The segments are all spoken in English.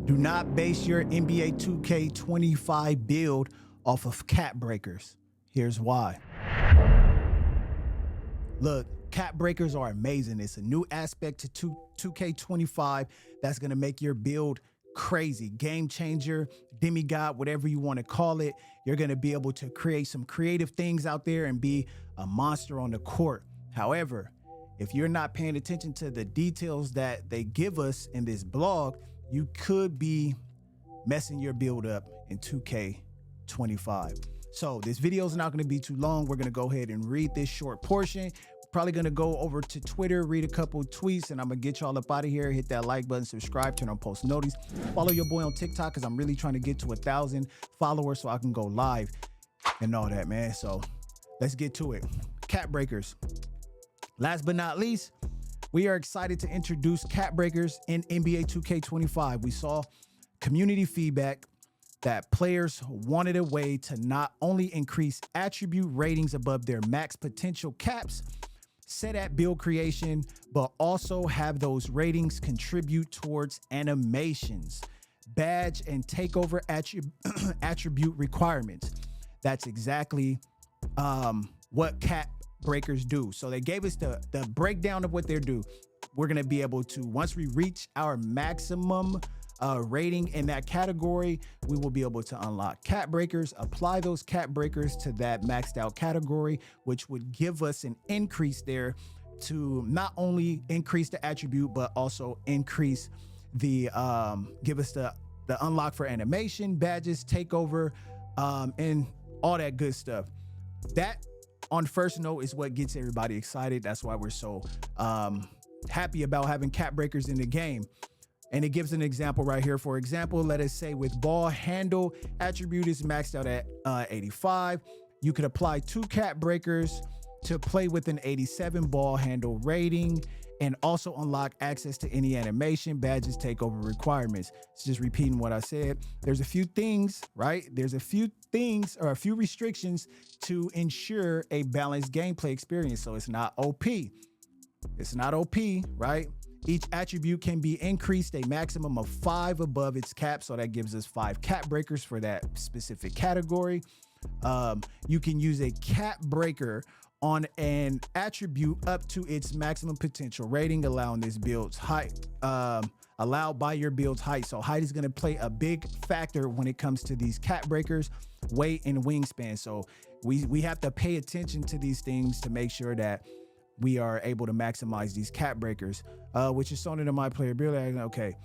Do not base your NBA 2K25 build off of cap breakers. Here's why. Look, cap breakers are amazing. It's a new aspect to 2K25 that's going to make your build crazy. Game changer, demigod, whatever you want to call it. You're going to be able to create some creative things out there and be a monster on the court. However, if you're not paying attention to the details that they give us in this blog, you could be messing your build up in 2K25. So this video is not going to be too long. We're going to go ahead and read this short portion. Probably going to go over to Twitter, read a couple tweets, and I'm going to get y'all up out of here. Hit that like button, subscribe, turn on post notice. Follow your boy on TikTok because I'm really trying to get to 1,000 followers so I can go live and all that, man. So let's get to it. Cap breakers. Last but not least, we are excited to introduce cap breakers in NBA 2K25. We saw community feedback that players wanted a way to not only increase attribute ratings above their max potential caps set at build creation, but also have those ratings contribute towards animations, badge, and takeover attribute requirements. That's exactly what cap breakers do. So they gave us the breakdown of what they do. We're going to be able to, once we reach our maximum rating in that category, we will be able to unlock cap breakers, apply those cap breakers to that maxed out category, which would give us an increase there to not only increase the attribute, but also increase the, give us the unlock for animation, badges, takeover, and all that good stuff. That, on first note, is what gets everybody excited. That's why we're so happy about having cap breakers in the game. And it gives an example right here. For example, let us say with ball handle attribute is maxed out at 85. You could apply 2 cap breakers to play with an 87 ball handle rating and also unlock access to any animation, badges, takeover requirements. It's just repeating what I said. There's a few things, right? There's a few things or a few restrictions to ensure a balanced gameplay experience. So it's not OP. It's not OP, right? Each attribute can be increased a maximum of 5 above its cap. So that gives us 5 cap breakers for that specific category. You can use a cap breaker on an attribute up to its maximum potential rating, allowing this build's height, allowed by your build's height. So height is going to play a big factor when it comes to these cap breakers, weight and wingspan. So we have to pay attention to these things to make sure that we are able to maximize these cap breakers, which is shown in my player build. Okay,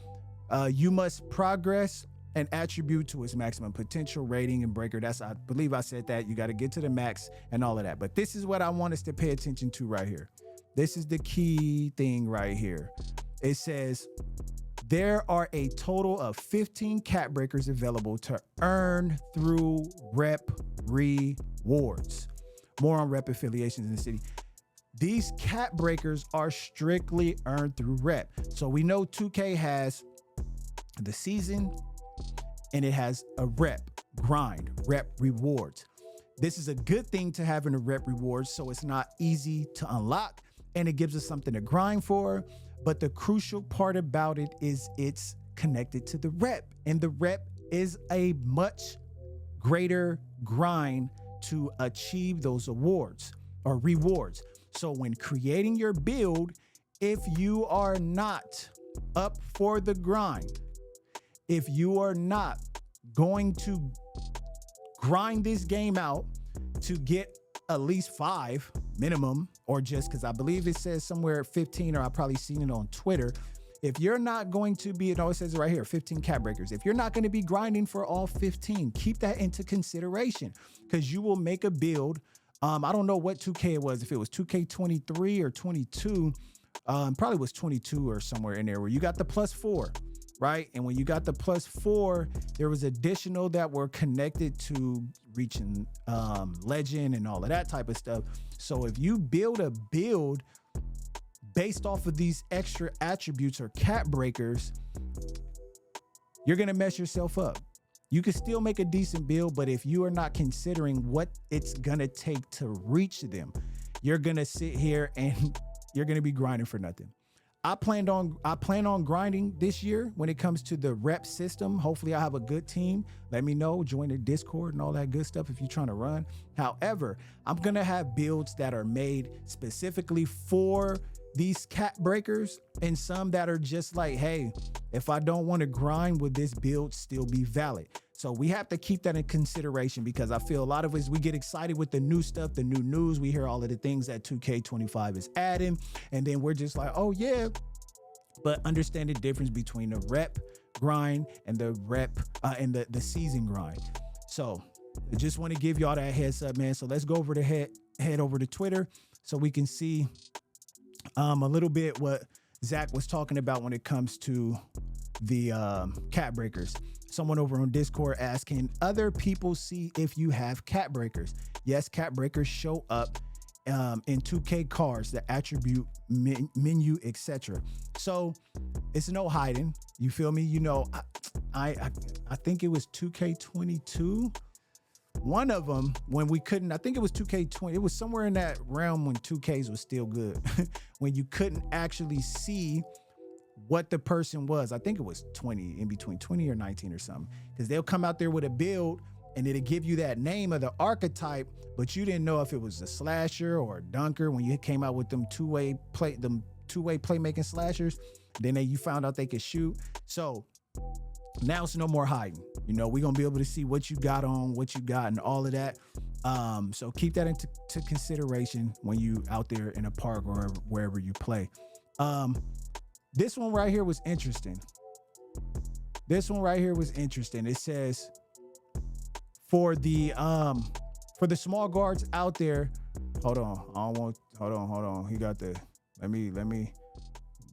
you must progress an attribute to its maximum potential rating and breaker. That's, I believe I said that. You got to get to the max and all of that. But this is what I want us to pay attention to right here. This is the key thing right here. It says there are a total of 15 cap breakers available to earn through rep rewards. More on rep affiliations in the city. These cap breakers are strictly earned through rep. So we know 2K has the season and it has a rep grind, rep rewards. This is a good thing to have in a rep rewards, so it's not easy to unlock and it gives us something to grind for. But the crucial part about it is it's connected to the rep, and the rep is a much greater grind to achieve those awards or rewards. So when creating your build, if you are not up for the grind, if you are not going to grind this game out to get at least 5 minimum, or just because I believe it says somewhere 15, or I've probably seen it on Twitter. If you're not going to be, it always says it right here, 15 cap breakers. If you're not going to be grinding for all 15, keep that into consideration because you will make a build. I don't know what 2K it was, if it was 2K23 or 22, probably was 22 or somewhere in there where you got the +4, right? And when you got the +4, there was additional that were connected to reaching legend and all of that type of stuff. So if you build a build based off of these extra attributes or cap breakers, you're going to mess yourself up. You can still make a decent build, but if you are not considering what it's going to take to reach them, you're going to sit here and you're going to be grinding for nothing. I plan on grinding this year when it comes to the rep system. Hopefully I have a good team. Let me know, join the Discord and all that good stuff if you're trying to run. However, I'm going to have builds that are made specifically for these cat breakers, and some that are just like, hey, if I don't want to grind, would this build still be valid? So we have to keep that in consideration, because I feel a lot of us, we get excited with the new stuff, the new news. We hear all of the things that 2K25 is adding, and then we're just like, oh yeah. But understand the difference between the rep grind and the rep and the season grind. So I just want to give y'all that heads up, man. So let's go over to head over to Twitter so we can see a little bit what Zach was talking about when it comes to the cat breakers. Someone over on Discord asking, other people see if you have cat breakers. Yes, cat breakers show up in 2K cards, the attribute menu, etc. So it's no hiding. You feel me? You know, I think it was 2K22. One of them, when we couldn't, I think it was 2K20. It was somewhere in that realm when 2Ks was still good, when you couldn't actually see what the person was. I think it was 20, in between 20 or 19 or something, because they'll come out there with a build and it'll give you that name of the archetype, but you didn't know if it was a slasher or a dunker when you came out with them two-way playmaking slashers. Then you found out they could shoot. So now it's no more hiding. You know, we're going to be able to see what you got on, what you got, and all of that. So keep that into consideration when you out there in a park or wherever you play. This one right here was interesting. It says for the small guards out there. Hold on. He got the, let me,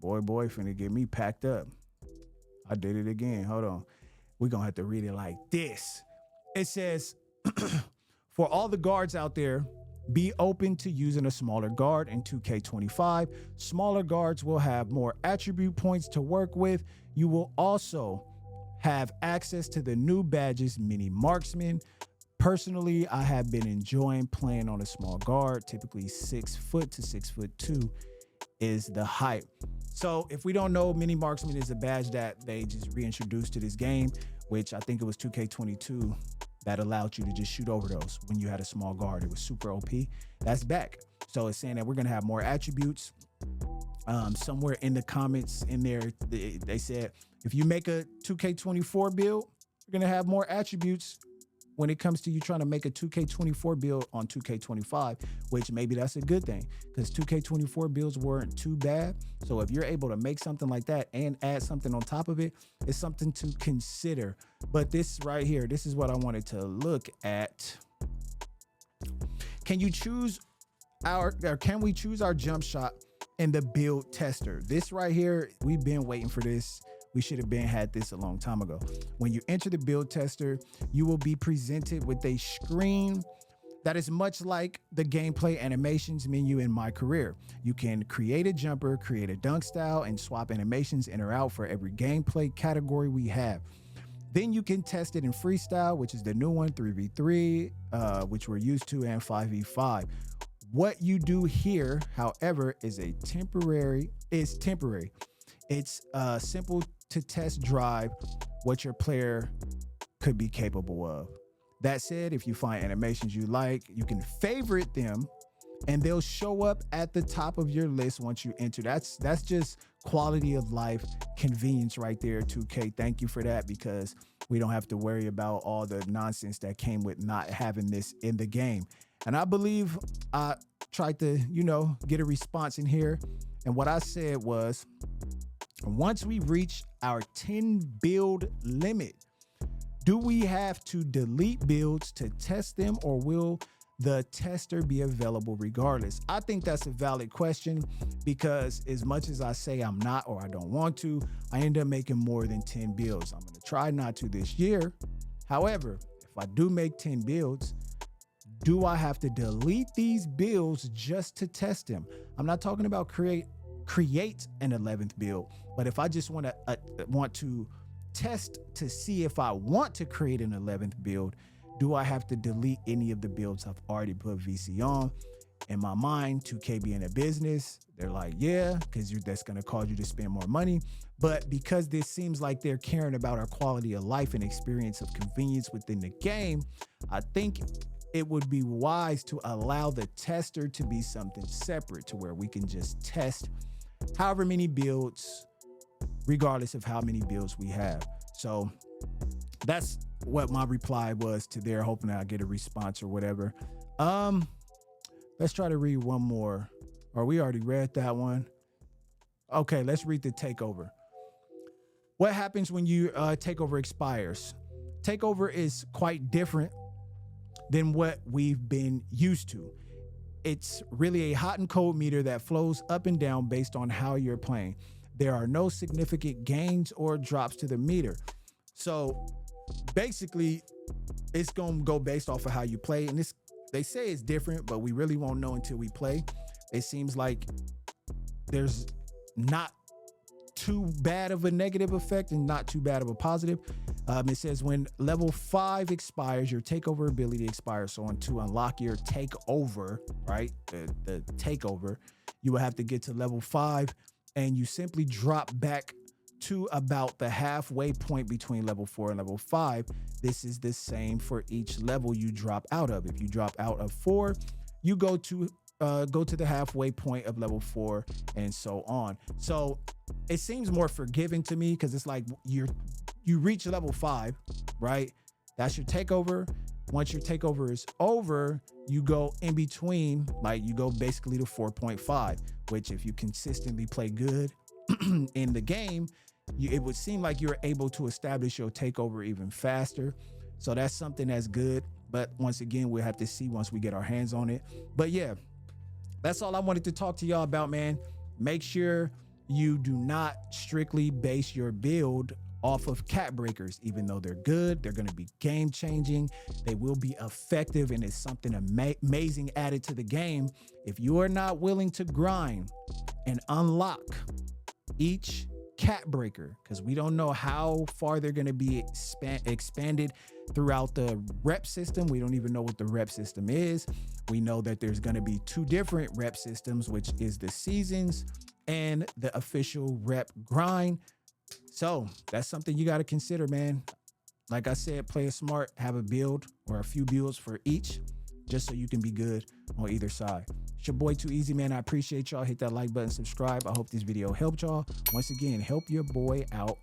boy finna get me packed up. I did it again. Hold on. We're going to have to read it like this. It says, for all the guards out there, be open to using a smaller guard in 2K25. Smaller guards will have more attribute points to work with. You will also have access to the new badges, Mini Marksman. Personally, I have been enjoying playing on a small guard. Typically 6 foot to 6'2" is the height. So if we don't know, Mini Marksman is a badge that they just reintroduced to this game, which I think it was 2K22 that allowed you to just shoot over those when you had a small guard. It was super OP. That's back. So it's saying that we're going to have more attributes. Somewhere in the comments in there, they said, if you make a 2K24 build, you're going to have more attributes when it comes to you trying to make a 2K24 build on 2K25, which maybe that's a good thing, because 2K24 builds weren't too bad. So if you're able to make something like that and add something on top of it, it's something to consider. But this right here, this is what I wanted to look at. Can we choose our jump shot in the build tester? This right here, we've been waiting for this. We should have had this a long time ago. When you enter the build tester, you will be presented with a screen that is much like the gameplay animations menu in My Career. You can create a jumper, create a dunk style, and swap animations in or out for every gameplay category we have. Then you can test it in freestyle, which is the new one, 3v3, which we're used to, and 5v5. What you do here, however, is temporary. It's simple to test drive what your player could be capable of. That said, if you find animations you like, you can favorite them and they'll show up at the top of your list once you enter. That's just quality of life, convenience right there, 2K. Thank you for that, because we don't have to worry about all the nonsense that came with not having this in the game. And I believe I tried to, get a response in here. And what I said was, once we reach our 10 build limit, do we have to delete builds to test them, or will the tester be available regardless? I think that's a valid question, because as much as I say I'm not, or I don't want to, I end up making more than 10 builds. I'm going to try not to this year. However, if I do make 10 builds, do I have to delete these builds just to test them? I'm not talking about create an 11th build, but if I just want to test to see if I want to create an 11th build, do I have to delete any of the builds I've already put VC on? In my mind, 2K being a business, they're like, yeah, because that's going to cause you to spend more money. But because this seems like they're caring about our quality of life and experience of convenience within the game, I think it would be wise to allow the tester to be something separate, to where we can just test however many builds, regardless of how many builds we have. So that's what my reply was to there, hoping I get a response or whatever. Let's try to read one more. Or we already read that one. Okay, let's read the takeover. What happens when you takeover expires? Takeover is quite different than what we've been used to. It's really a hot and cold meter that flows up and down based on how you're playing. There are no significant gains or drops to the meter. So basically, it's going to go based off of how you play. And this, they say it's different, but we really won't know until we play. It seems like there's not too bad of a negative effect and not too bad of a positive. It says when level 5 expires, your takeover ability expires. So to unlock your takeover, right, the takeover, you will have to get to level 5, and you simply drop back to about the halfway point between level 4 and level 5. This is the same for each level you drop out of. If you drop out of 4, you go to the halfway point of level 4, and so on. So it seems more forgiving to me, because it's like you reach level 5, right? That's your takeover. Once your takeover is over, you go in between, like you go basically to 4.5, which if you consistently play good in the game, it would seem like you're able to establish your takeover even faster. So that's something that's good. But once again, we'll have to see once we get our hands on it. But yeah, that's all I wanted to talk to y'all about, man. Make sure you do not strictly base your build off of cat breakers. Even though they're good, they're going to be game changing. They will be effective, and it's something amazing added to the game. If you are not willing to grind and unlock each cat breaker, because we don't know how far they're going to be expanded throughout the rep system. We don't even know what the rep system is. We know that there's going to be 2 different rep systems, which is the seasons and the official rep grind. So that's something you got to consider, man. Like I said, play it smart, have a build or a few builds for each, just so you can be good on either side. It's your boy Too Easy, man. I appreciate y'all. Hit that like button, subscribe. I hope this video helped y'all. Once again, help your boy out.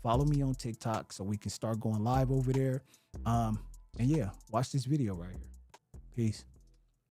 Follow me on TikTok so we can start going live over there. And yeah, watch this video right here. Peace.